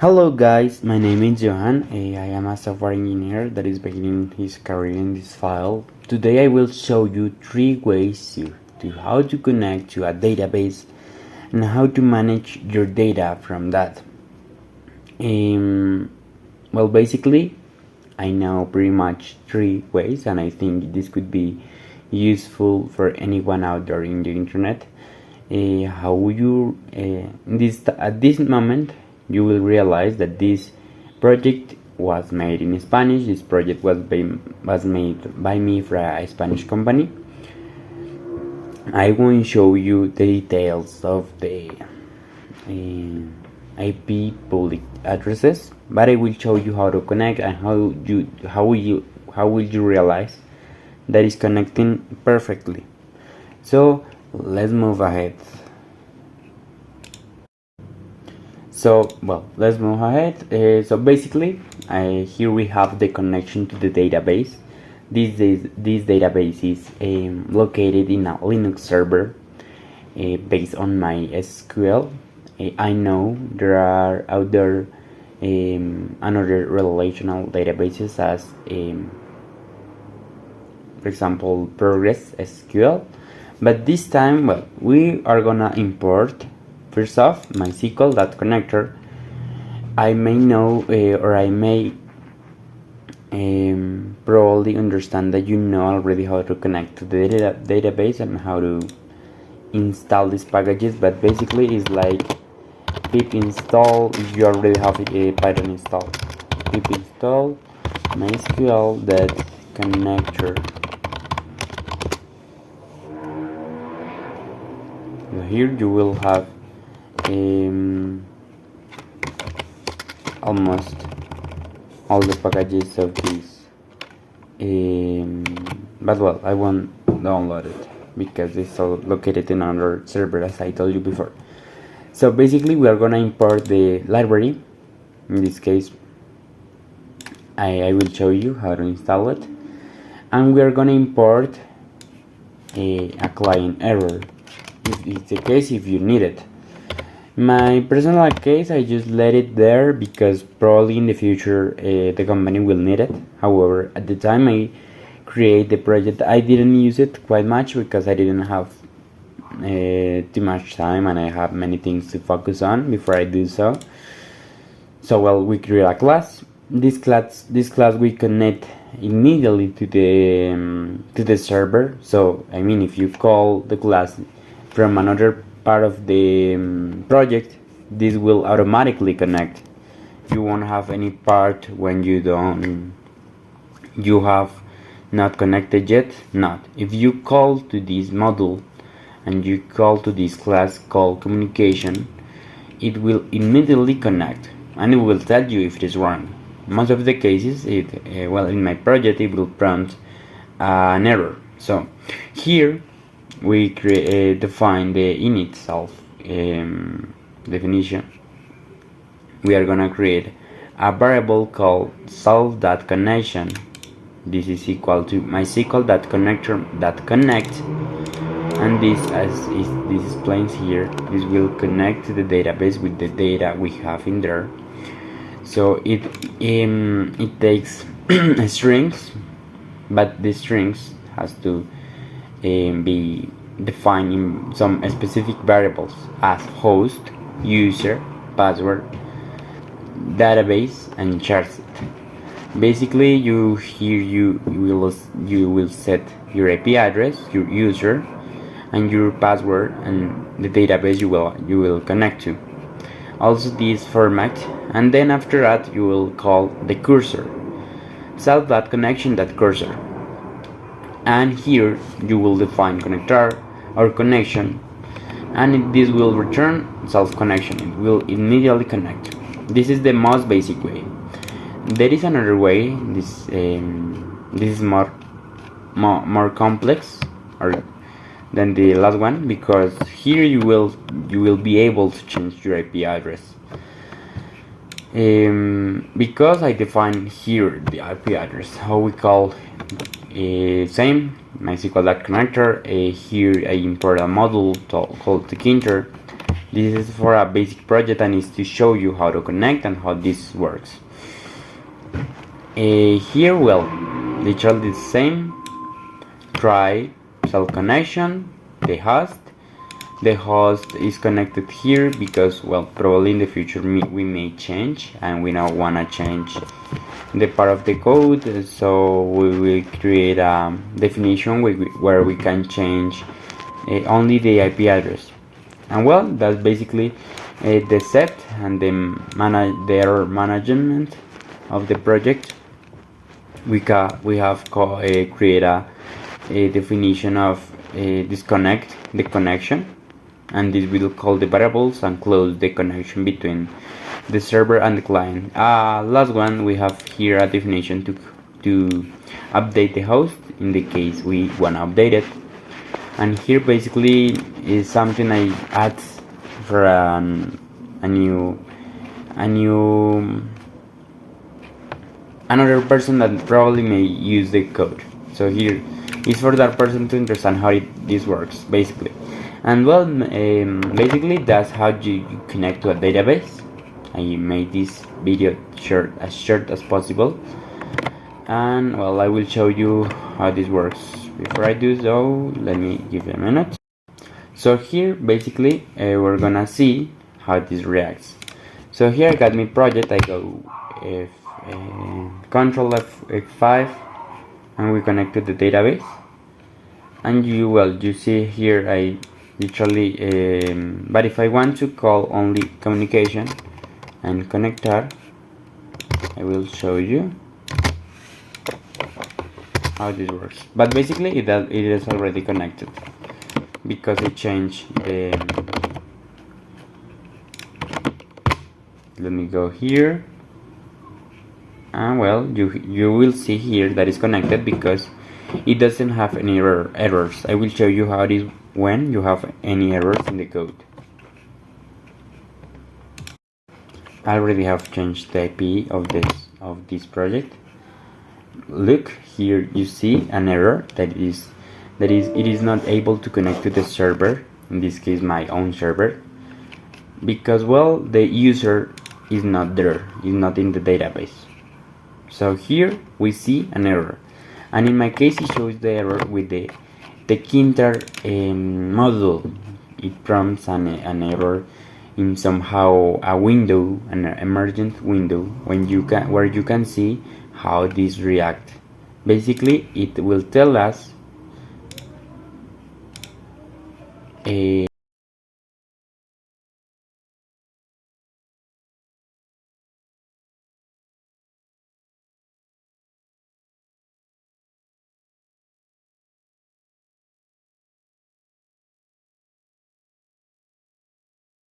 Hello guys, my name is Johan. I am a software engineer that is beginning his career in this file. Today I will show you 3 ways to how to connect to a database and how to manage your data from that. Well, basically, I know pretty much 3 ways, and I think this could be useful for anyone out there in the internet. How you at this moment you will realize that this project was made in Spanish. This project was made by me for a Spanish company. I won't show you the details of the IP public addresses, but I will show you how to connect and how will you realize that is connecting perfectly. So let's move ahead. Let's move ahead. So basically, here we have the connection to the database. This database is located in a Linux server based on Mysql. I know there are out there another relational databases as, for example, Progress SQL. But this time, we are gonna import first off Mysql connector. I may know or I may probably understand that you know already how to connect to the database and how to install these packages, but basically it's like pip install if you already have a Python installed. Pip install mysql connector. Here you will have almost all the packages of this, but I won't download it because it's all located in another server, as I told you before. So basically we are gonna import the library. In this case I will show you how to install it, and we are gonna import a client error if it's the case, if you need it. My personal case, I just let it there because probably in the future the company will need it. However, at the time I create the project, I didn't use it quite much because I didn't have too much time and I have many things to focus on before I do so. So we create a class. This class we connect immediately to the server. So I mean, if you call the class from another part of the project, this will automatically connect. You won't have any part when you have not connected yet. Not if you call to this module and you call to this class called communication, it will immediately connect and it will tell you if it is wrong. Most of the cases, in my project it will prompt an error. So here we define the init self definition. We are gonna create a variable called self.connection. This is equal to mysql.connector.connect, and this, as this explains here, this will connect to the database with the data we have in there. So it takes strings, but the strings has to be defined in some specific variables as host, user, password, database, and charset. Basically, you will set your IP address, your user, and your password, and the database you will connect to. Also this format, and then after that you will call the cursor, self.connection.cursor. And here you will define connector or connection, and this will return self connection. It will immediately connect. This is the most basic way. There is another way. This is more complex than the last one, because here you will be able to change your IP address. Because I define here the IP address, how we call same mysql.connector. Here I import a module called the kinter, This is for a basic project and is to show you how to connect and how this works. Here, well, literally the same. Try self connection, the host is connected here because, well, probably in the future we may change and we don't want to change the part of the code, so we will create a definition where we can change only the IP address. And well, that's basically the set and the error management of the project. We have create a definition of disconnect the connection, and this will call the variables and close the connection between the server and the client. Last one, we have here a definition to update the host in the case we want to update it. And here basically is something I add for another person that probably may use the code. So here is for that person to understand how this works basically. And well, basically that's how you connect to a database. I made this video as short as possible, and well, I will show you how this works. Before I do so, let me give it a minute. So here basically we're gonna see how this reacts. So here I got my project. I go Control F5 and we connect to the database, and you see here I literally but if I want to call only communication and connector, I will show you how this works. But basically it is already connected because I changed the let me go here, and well, you will see here that it's connected because it doesn't have any errors. I will show you how it is when you have any errors in the code. I already have changed the IP of this project. Look here, you see an error that it is not able to connect to the server, in this case my own server, because well, the user is not there, is not in the database. So here we see an error, and in my case it shows the error with the Kinter module. It prompts an error in somehow a window, an emergent window, where you can see how this react. Basically it will tell us